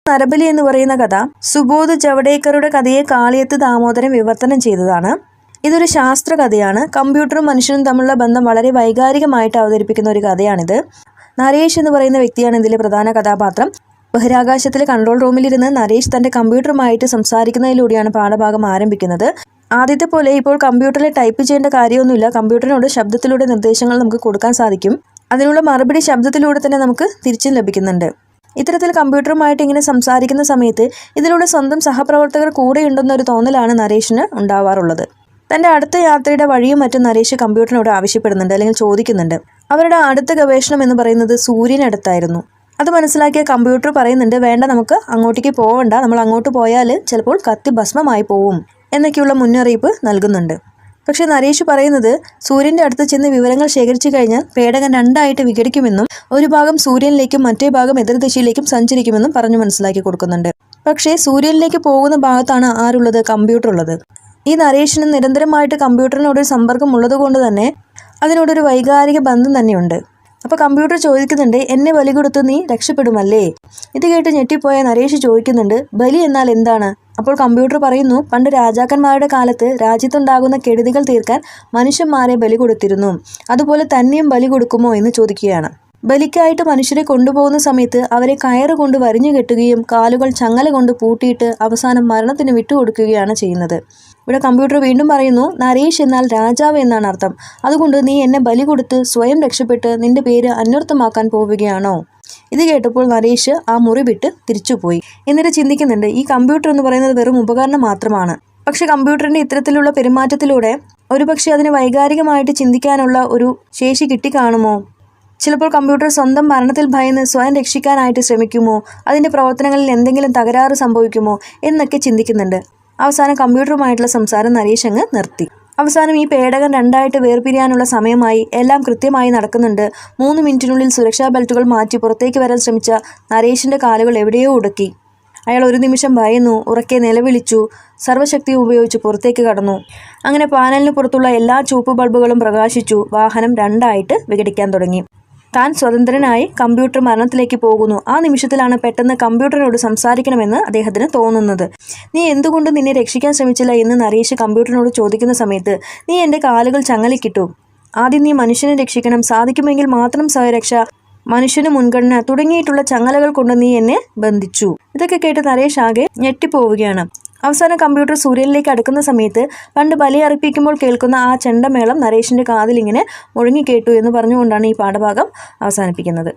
നരബലി എന്ന് പറയുന്ന കഥ സുബോധ് ജവഡേക്കറുടെ കഥയെ കാളിയത്ത് ദാമോദരൻ വിവർത്തനം ചെയ്തതാണ്. ഇതൊരു ശാസ്ത്ര കഥയാണ്. കമ്പ്യൂട്ടറും മനുഷ്യനും തമ്മിലുള്ള ബന്ധം വളരെ വൈകാരികമായിട്ട് അവതരിപ്പിക്കുന്ന ഒരു കഥയാണിത്. നരേഷ് എന്ന് പറയുന്ന വ്യക്തിയാണ് ഇതിലെ പ്രധാന കഥാപാത്രം. ബഹിരാകാശത്തിലെ കൺട്രോൾ റൂമിലിരുന്ന് നരേഷ് തൻ്റെ കമ്പ്യൂട്ടറുമായിട്ട് സംസാരിക്കുന്നതിലൂടെയാണ് പാഠഭാഗം ആരംഭിക്കുന്നത്. ആദ്യത്തെ പോലെ ഇപ്പോൾ കമ്പ്യൂട്ടറിൽ ടൈപ്പ് ചെയ്യേണ്ട കാര്യമൊന്നുമില്ല. കമ്പ്യൂട്ടറിനോട് ശബ്ദത്തിലൂടെ നിർദ്ദേശങ്ങൾ നമുക്ക് കൊടുക്കാൻ സാധിക്കും. അതിനുള്ള മറുപടി ശബ്ദത്തിലൂടെ തന്നെ നമുക്ക് തിരിച്ചും ലഭിക്കുന്നുണ്ട്. ഇത്തരത്തിൽ കമ്പ്യൂട്ടറുമായിട്ട് ഇങ്ങനെ സംസാരിക്കുന്ന സമയത്ത് ഇതിലൂടെ സ്വന്തം സഹപ്രവർത്തകർ കൂടെയുണ്ടെന്നൊരു തോന്നലാണ് നരേഷിന് ഉണ്ടാവാറുള്ളത്. തൻ്റെ അടുത്ത യാത്രയുടെ വഴിയും മറ്റും നരേഷ് കമ്പ്യൂട്ടറിനോട് ആവശ്യപ്പെടുന്നുണ്ട്, അല്ലെങ്കിൽ ചോദിക്കുന്നുണ്ട്. അവരുടെ അടുത്ത ഗവേഷണം എന്ന് പറയുന്നത് സൂര്യനടുത്തായിരുന്നു. അത് മനസ്സിലാക്കിയ കമ്പ്യൂട്ടർ പറയുന്നുണ്ട്, വേണ്ട, നമുക്ക് അങ്ങോട്ടേക്ക് പോകണ്ട, നമ്മൾ അങ്ങോട്ട് പോയാൽ ചിലപ്പോൾ കത്തി ഭസ്മമായി പോവും എന്നൊക്കെയുള്ള മുന്നറിയിപ്പ് നൽകുന്നുണ്ട്. പക്ഷേ നരേഷ് പറയുന്നത് സൂര്യൻ്റെ അടുത്ത് ചെന്ന് വിവരങ്ങൾ ശേഖരിച്ചു കഴിഞ്ഞാൽ പേടകം രണ്ടായിട്ട് വിഘടിക്കുമെന്നും ഒരു ഭാഗം സൂര്യനിലേക്കും മറ്റേ ഭാഗം എതിർദിശയിലേക്കും സഞ്ചരിക്കുമെന്നും പറഞ്ഞു മനസ്സിലാക്കി കൊടുക്കുന്നുണ്ട്. പക്ഷേ സൂര്യനിലേക്ക് പോകുന്ന ഭാഗത്താണ് ആരുള്ളത്? കമ്പ്യൂട്ടർ ഉള്ളത്. ഈ നരേഷിന് നിരന്തരമായിട്ട് കമ്പ്യൂട്ടറിനോടൊരു സമ്പർക്കം ഉള്ളത് കൊണ്ട് തന്നെ അതിനോടൊരു വൈകാരിക ബന്ധം തന്നെയുണ്ട്. അപ്പോൾ കമ്പ്യൂട്ടർ ചോദിക്കുന്നുണ്ട്, എന്നെ ബലി കൊടുത്ത് നീ രക്ഷപ്പെടുമല്ലേ? ഇത് കേട്ട് ഞെട്ടിപ്പോയ നരേഷ് ചോദിക്കുന്നുണ്ട്, ബലി എന്നാൽ എന്താണ്? അപ്പോൾ കമ്പ്യൂട്ടർ പറയുന്നു, പണ്ട് രാജാക്കന്മാരുടെ കാലത്ത് രാജ്യത്തുണ്ടാകുന്ന കെടുതികൾ തീർക്കാൻ മനുഷ്യന്മാരെ ബലി കൊടുത്തിരുന്നു. അതുപോലെ തന്നെയും ബലി കൊടുക്കുമോ എന്ന് ചോദിക്കുകയാണ്. ബലിക്കായിട്ട് മനുഷ്യരെ കൊണ്ടുപോകുന്ന സമയത്ത് അവരെ കയറ് കൊണ്ട് വരിഞ്ഞു കെട്ടുകയും കാലുകൾ ചങ്ങല കൊണ്ട് പൂട്ടിയിട്ട് അവസാനം മരണത്തിന് വിട്ടുകൊടുക്കുകയാണ് ചെയ്യുന്നത്. ഇവിടെ കമ്പ്യൂട്ടർ വീണ്ടും പറയുന്നു, നരേഷ് എന്നാൽ രാജാവ് എന്നാണ് അർത്ഥം. അതുകൊണ്ട് നീ എന്നെ ബലി കൊടുത്ത് സ്വയം രക്ഷപ്പെട്ട് നിന്റെ പേര് അന്വർത്ഥമാക്കാൻ പോവുകയാണോ? ഇത് കേട്ടപ്പോൾ നരേഷ് ആ മുറി വിട്ട് തിരിച്ചുപോയി. എന്നിട്ട് ചിന്തിക്കുന്നുണ്ട്, ഈ കമ്പ്യൂട്ടർ എന്ന് പറയുന്നത് വെറും ഉപകരണം മാത്രമാണ്. പക്ഷെ കമ്പ്യൂട്ടറിൻ്റെ ഇത്തരത്തിലുള്ള പെരുമാറ്റത്തിലൂടെ ഒരുപക്ഷെ അതിന് വൈകാരികമായിട്ട് ചിന്തിക്കാനുള്ള ഒരു ശേഷി കിട്ടിക്കാണുമോ? ചിലപ്പോൾ കമ്പ്യൂട്ടർ സ്വന്തം മരണത്തിൽ ഭയന്ന് സ്വയം രക്ഷിക്കാനായിട്ട് ശ്രമിക്കുമോ? അതിൻ്റെ പ്രവർത്തനങ്ങളിൽ എന്തെങ്കിലും തകരാറ് സംഭവിക്കുമോ എന്നൊക്കെ ചിന്തിക്കുന്നുണ്ട്. അവസാനം കമ്പ്യൂട്ടറുമായിട്ടുള്ള സംസാരം നരേഷ് അങ്ങ് നിർത്തി. അവസാനം ഈ പേടകം രണ്ടായിട്ട് വേർപിരിയാനുള്ള സമയമായി. എല്ലാം കൃത്യമായി നടക്കുന്നുണ്ട്. 3 മിനിറ്റിനുള്ളിൽ സുരക്ഷാ ബെൽറ്റുകൾ മാറ്റി പുറത്തേക്ക് വരാൻ ശ്രമിച്ച നരേഷിൻ്റെ കാലുകൾ എവിടെയോ ഉടക്കി. അയാൾ ഒരു നിമിഷം ഭയന്നു, ഉറക്കെ നിലവിളിച്ചു, സർവ്വശക്തിയും ഉപയോഗിച്ച് പുറത്തേക്ക് കടന്നു. അങ്ങനെ പാനലിന് പുറത്തുള്ള എല്ലാ ചുവപ്പ് ബൾബുകളും പ്രകാശിച്ചു. വാഹനം രണ്ടായിട്ട് വിഘടിക്കാൻ തുടങ്ങി. താൻ സ്വതന്ത്രനായി കമ്പ്യൂട്ടർ മരണത്തിലേക്ക് പോകുന്നു. ആ നിമിഷത്തിലാണ് പെട്ടെന്ന് കമ്പ്യൂട്ടറിനോട് സംസാരിക്കണമെന്ന് അദ്ദേഹത്തിന് തോന്നുന്നത്. നീ എന്തുകൊണ്ട് നിന്നെ രക്ഷിക്കാൻ ശ്രമിച്ചില്ല എന്ന് നരേഷ് കമ്പ്യൂട്ടറിനോട് ചോദിക്കുന്ന സമയത്ത്, നീ എൻ്റെ കാലുകൾ ചങ്ങലിക്കിട്ടു. ആദ്യം നീ മനുഷ്യനെ രക്ഷിക്കണം, സാധിക്കുമെങ്കിൽ മാത്രം സ്വയരക്ഷ, മനുഷ്യന് മുൻഗണന തുടങ്ങിയിട്ടുള്ള ചങ്ങലകൾ കൊണ്ട് നീ എന്നെ ബന്ധിച്ചു. ഇതൊക്കെ കേട്ട് നരേഷ് ആകെ ഞെട്ടിപ്പോവുകയാണ്. അവസാനം കമ്പ്യൂട്ടർ സൂര്യനിലേക്ക് അടുക്കുന്ന സമയത്ത് പണ്ട് ബലി അർപ്പിക്കുമ്പോൾ കേൾക്കുന്ന ആ ചെണ്ടമേളം നരേഷിൻ്റെ കാതിലിങ്ങനെ മുഴങ്ങിക്കേട്ടു എന്ന് പറഞ്ഞുകൊണ്ടാണ് ഈ പാഠഭാഗം അവസാനിപ്പിക്കുന്നത്.